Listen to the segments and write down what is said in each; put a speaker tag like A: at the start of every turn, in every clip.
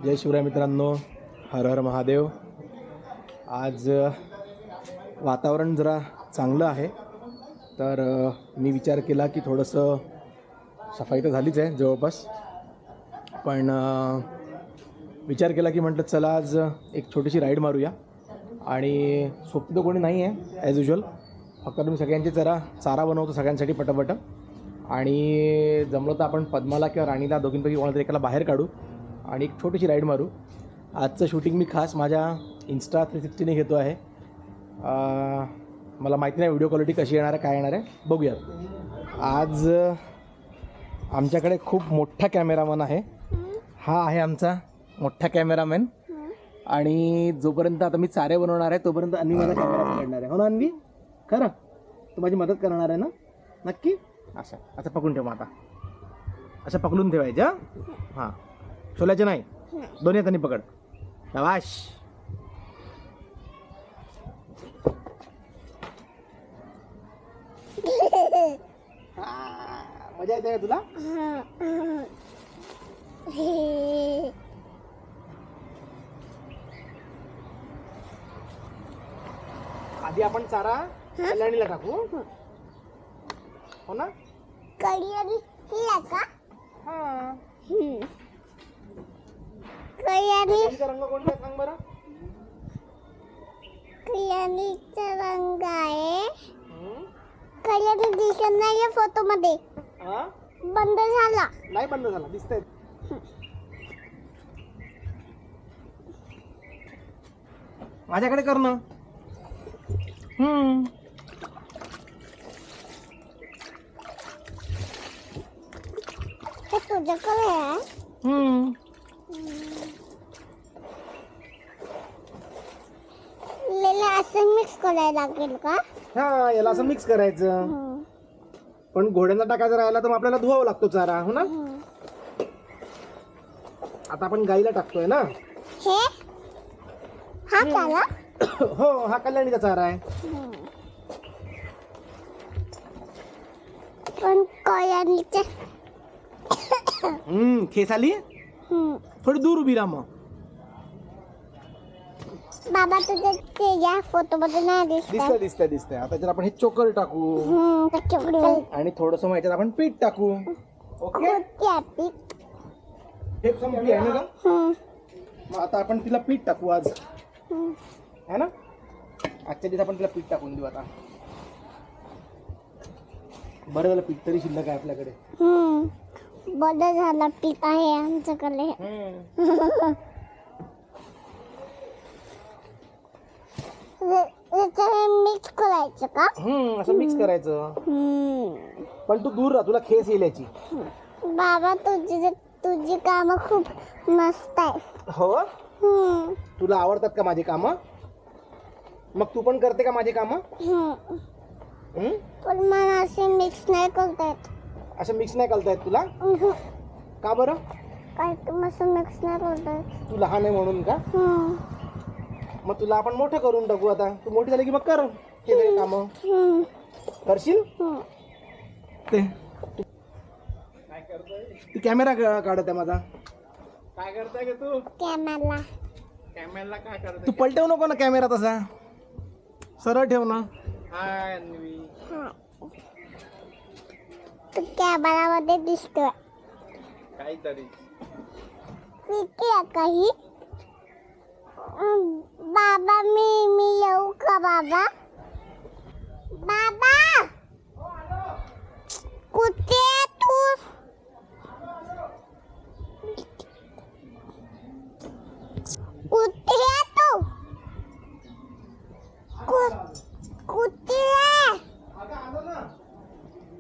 A: जय शिवराय मित्रांनो, हर हर महादेव। आज वातावरण जरा चांगलं आहे, तर मी विचार केला की थोडंसं सफाई तर झालीच आहे जवळपास, पण विचार केला की म्हटलं चला आज एक छोटीशी राईड मारूया। आणि सोबती तर कोणी नाही आहे ॲज युजल, फक्त तुम्ही सगळ्यांची जरा चारा बनवतो सगळ्यांसाठी पटापट, आणि जमलं तर आपण पद्माला किंवा राणीला दोघींपैकी कोणातरी एकाला बाहेर काढू आणि एक छोटीशी राईड मारू। आजचं शूटिंग मी खास माझ्या Insta 360ने घेतो आहे। मला माहिती नाही व्हिडिओ क्वालिटी कशी येणार आहे, काय येणार आहे, बघूयात। आज आमच्याकडे खूप मोठा कॅमेरामॅन आहे, हा आहे आमचा मोठा कॅमेरामॅन। आणि जोपर्यंत आता मी चारे बनवणार आहे तोपर्यंत अन्वी माझा कॅमेरा पकडणार आहे, हो ना अन्वी? खरं तू माझी मदत करणार आहे ना? नक्की? असं असं पकडून ठेव, आता असं पकडून ठेवायचं। हां, सोलायचं नाही, दोन्ही हातांनी पकड, शाबाश। मजा येते का तुला? आधी आपण चारा कल्याणीला टाकू, हो ना?
B: कल्याणीला का?
A: हां,
B: कल्याणीचा
A: रंग कोणता आहे सांग बरं?
B: कल्याणीचा रंग आहे, कल्याणी दिसत नाहीये फोटो मध्ये, बंद झाला।
A: नाही बंद झाला, दिसतंय। माझ्याकडे कर ना।
B: हे तुझ्याकडे आहे? लेला असं मिक्स करायला लागेल का?
A: हा, याला असं मिक्स करायचं, पण घोड्यांना टाकायचं राहिला तर मग आपल्याला धुवावं लागतो चारा, हो ना? आता आपण गाईला टाकतोय ना।
B: हे हा चाला?
A: हो, हा कल्याणीचा चारा आहे।
B: पण कल्याणीचे
A: खेस आली, थोडी दूर उभी राहा मग।
B: बाबा तुझे या फोटो मध्ये नाही
A: दिसतंय दिसतंय दिसतंय। आता जर आपण हे चोकर टाकू आणि थोडस ह्याच्यात आपण पीठ टाकू, ओके? हे संपली आहे ना का? मग आता आपण तिला पीठ टाकू आज, है ना? आजच्या दिवस आपण तिला पीठ टाकून देऊ आता। बरं झालं पीठ तरी शिल्लक आहे आपल्याकडे।
B: बरं झालं पीठ आहे आमच्याकडे। मिक्स करायचं का?
A: असं मिक्स करायचं, पण तू दूर राहा, तुला खेस येईल याची।
B: बाबा तुझी काम खूप मस्त आहे।
A: हो, तुला आवडतात का माझी कामं? मग तू पण करते का माझी कामं?
B: पण मला असे मिक्स नाही करता येत।
A: असं मिक्स नाही करता येत तुला? का बरं?
B: काय असं मिक्स नाही करता येत।
A: तू लहान आहे म्हणून का? मग तुला आपण मोठं करून टाकू आता, तू मोठी झाली की मग कर हे सगळे कामं। करशील ते? तू कॅमेरा काढत आहे माझा, काय करताय का तू? कॅमेरा काय करत? तू पलटवू नको ना कॅमेरा, तसा सरळ ठेव ना। हाय अन्वी,
B: तू कॅमेरामध्ये दिसतोय
A: काहीतरी
B: काही। बाबा मी येऊ का बाबा? बाबा कुठे आहे तू? कुठे आहे तू? कुठे आहे?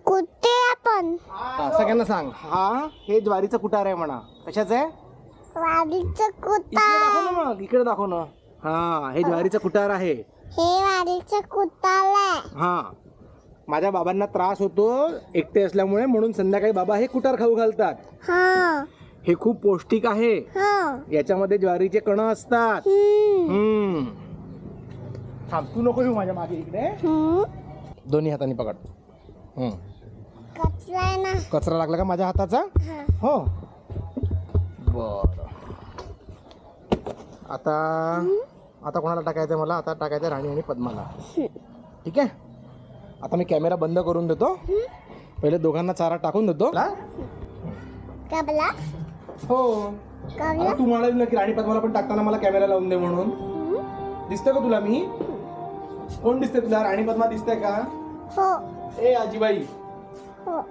B: कुठे आपण?
A: सगळ्यांना सांग, हा हे ज्वारीचं कुटार आहे म्हणा। कशाचं आहे?
B: वाडीचं कुटार।
A: इकडे दाखव ना, मग इकडे दाखव ना। हा, हे ज्वारीचं कुटार आहे।
B: हे वाडीचं कुटार आहे।
A: हा, माझ्या बाबांना त्रास होतो एकटे असल्यामुळे, म्हणून संध्याकाळी बाबा हे कुटार खाऊ घालतात। हे खूप पौष्टिक आहे, याच्यामध्ये ज्वारीचे कण असतात। थांब, तू नको येऊ माझ्या मागे, इकडे दोन्ही हातांनी पकड।
B: कचरा आहे ना?
A: कचरा लागला का माझ्या हाताचा? हो, बर। आता आता कोणाला टाकायचं आहे मला? आता टाकायचं आहे राणी आणि पद्माला. ठीक आहे. आता मी कॅमेरा बंद करून देतो. पहिले दोघांना चारा टाकून देतो.
B: का बोला?
A: हो.
B: का
A: आता तू म्हणाली ना की राणी पद्माला पण टाकताना मला कॅमेरा लावून दे म्हणून. दिसतंय का तुला मी? कोण दिसते तुला? राणी पद्मा दिसते का?
B: हो.
A: ए आजीबाई.
B: हो.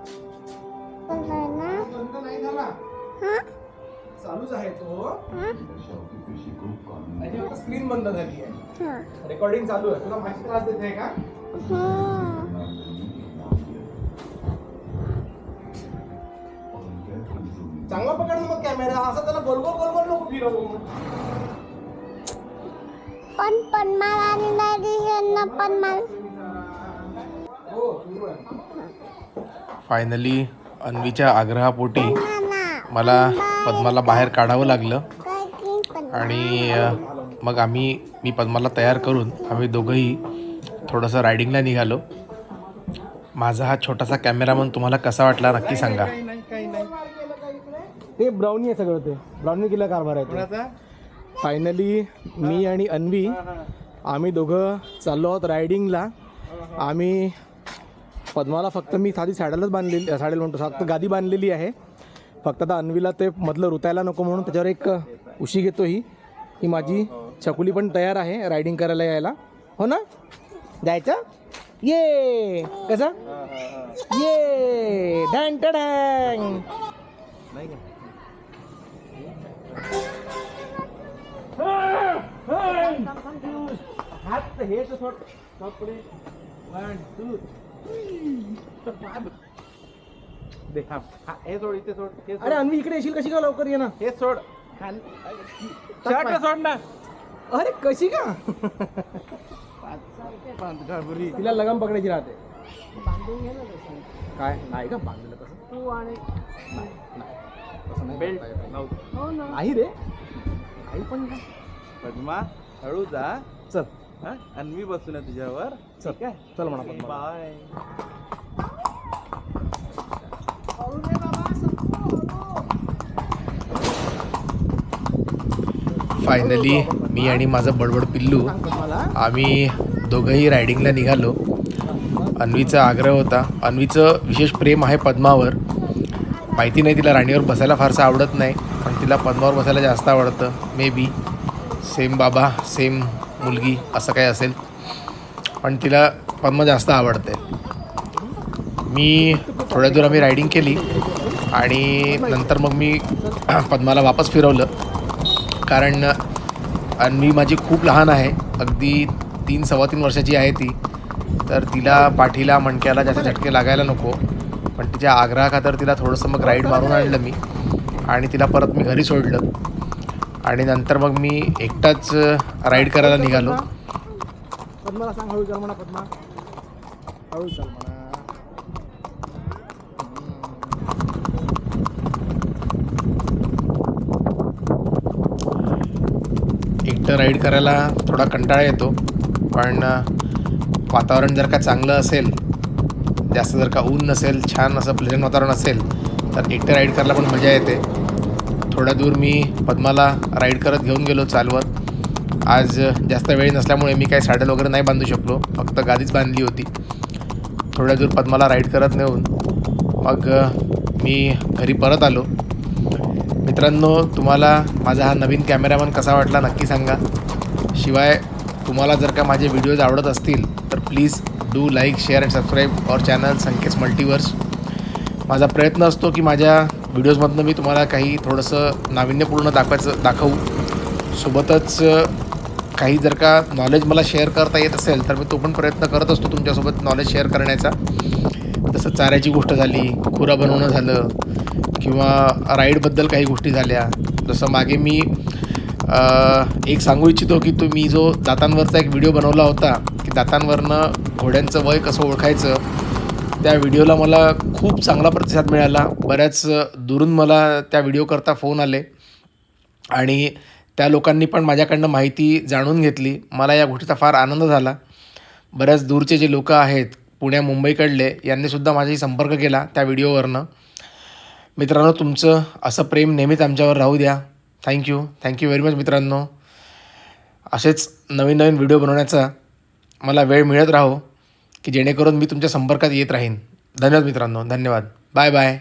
B: बोला ना.
A: बंद नाही झाला.
B: हा?
A: चालूच आहे तो.
B: हा?
A: आणि आता स्क्रीन बंद झाली आहे.
B: हा.
A: रेकॉर्डिंग चालू आहे. तुला माहिती त्रास देत आहे का? चांगला पकड मग कॅमेरा. असा त्याला गोल गोल गोल गोल नको फिरवू.
B: पण मला आणि नाही पण मला.
A: हो सुरू आहे. फायनली अन्वीच्या आग्रहापोटी मला पद्माला बाहेर काढावं लागलं आणि मग मी पद्माला तयार करून आम्ही दोघंही थोडंसं रायडिंगला निघालो. माझा हा छोटासा कॅमेरामन तुम्हाला कसा वाटला नक्की सांगा. ते ब्राउनी आहे सगळं. ते ब्राउनी केलं कारभार आहे. फायनली मी आणि अन्वी आम्ही दोघं चाललो आहोत रायडिंगला. आम्ही पद्माला फक्त मी साधी साडेल म्हणतो, फक्त गादी बांधलेली आहे. फक्त आता अन्वीला ते मधलं रुतायला नको म्हणून त्याच्यावर एक उशी घेतो. ही माझी छकुली पण तयार आहे रायडिंग करायला यायला. हो ना? जायचं? ये कसं? ये डँग टँग. हात हे सोड कपडे 1 2 देखा. हे सोड इथे सोड. अरे अन्वी इकडे येशील कशी का? लवकर ये ना. हे सोड. शर्ट सोड ना. अरे कशी का? तिला लगाम पकडायची राहते. बांधून घे ना. काय नाही का बांधलेलं? कसं तू आणि बेल्ट नाही रे. काही पण का?
C: पद्मा हळू जा.
A: चल.
C: हा अन्वी बसू ना तुझ्यावर.
A: चल
C: ठीक आहे.
A: चल म्हणा पद्मा.
C: बाय.
D: फायनली मी आणि माझं बडबड पिल्लू आम्ही दोघंही रायडिंगला निघालो. अन्वीचा आग्रह होता. अन्वीचं विशेष प्रेम आहे पद्मावर. माहिती नाही, तिला राणीवर बसायला फारसं आवडत नाही, पण तिला पद्मावर बसायला जास्त आवडतं. मे बी सेम बाबा सेम मुलगी असं काय असेल, पण तिला पद्मा जास्त आवडते. मी थोड्या दूर आम्ही रायडिंग केली आणि नंतर मग मी पद्माला वापस फिरवलं. कारण अन्वी माझी खूप लहान आहे, अगदी 3-3.25 वर्षाची आहे ती. तर तिला पाठीला मणक्याला जास्त झटके लागायला नको, पण तिच्या आग्रहाखातर तिला थोडंसं मग राईड मारून आणलं मी आणि तिला परत मी घरी सोडलं. आणि नंतर मग मी एकटाच राईड करायला निघालो.
A: पद्माला सांग हळू चल म्हणा. पद्मा हळू चल म्हणा.
D: एकटं राईड करायला थोडा कंटाळा येतो, पण वातावरण जर का चांगलं असेल, जास्त जर का ऊन नसेल, छान असं प्लेझंट वातावरण असेल, तर एकटं राईड करायला पण मजा येते. थोड्या दूर मी पद्माला राईड करत घेऊन गेलो चालवत. आज जास्त वेळ नसल्यामुळे मी काही सॅडल वगैरे नाही बांधू शकलो, फक्त गादीच बांधली होती. थोड्या दूर पद्माला राईड करत नेऊन मग मी घरी परत आलो. मित्रांनो, तुम्हाला माझा हा नवीन कॅमेरामन कसा वाटला नक्की सांगा. शिवाय तुम्हाला जर का माझे व्हिडिओज आवडत असतील तर please do like share and subscribe our channel Sanket multiverse. माझा प्रयत्न असतो की माझ्या व्हिडिओजमधनं मी तुम्हाला काही थोडंसं नाविन्यपूर्ण दाखवू. सोबतच काही जर का नॉलेज मला शेअर करता येत असेल तर मी तो पण प्रयत्न करत असतो तुमच्यासोबत नॉलेज शेअर करण्याचा. जसं चाऱ्याची गोष्ट झाली, खुरा बनवणं झालं, किंवा राईडबद्दल काही गोष्टी झाल्या. जसं मागे मी एक सांगू इच्छितो की मी जो दातांवरचा एक व्हिडिओ बनवला होता की दातांवरनं घोड्यांचं वय कसं ओळखायचं, त्या व्हिडिओला मला खूप चांगला प्रतिसाद मिळाला. बऱ्याच दुरून मला त्या व्हिडिओकरता फोन आले आणि त्या लोकांनी पण माझ्याकडनं माहिती जाणून घेतली. मला या गोष्टीचा फार आनंद झाला. बऱ्याच दूरचे जे लोक आहेत, पुण्या मुंबईकडले, यांनीसुद्धा माझ्याशी संपर्क केला त्या व्हिडिओवरनं. मित्रांनो, तुमचं असं प्रेम नेहमीच आमच्यावर राहू द्या. थँक्यू व्हेरी मच मित्रांनो. असेच नवीन नवीन व्हिडिओ बनवण्याचा मला वेळ मिळत राहो की जेणेकरून मी तुमच्या संपर्कात येत राहीन. धन्यवाद मित्रांनो, धन्यवाद. Bye bye.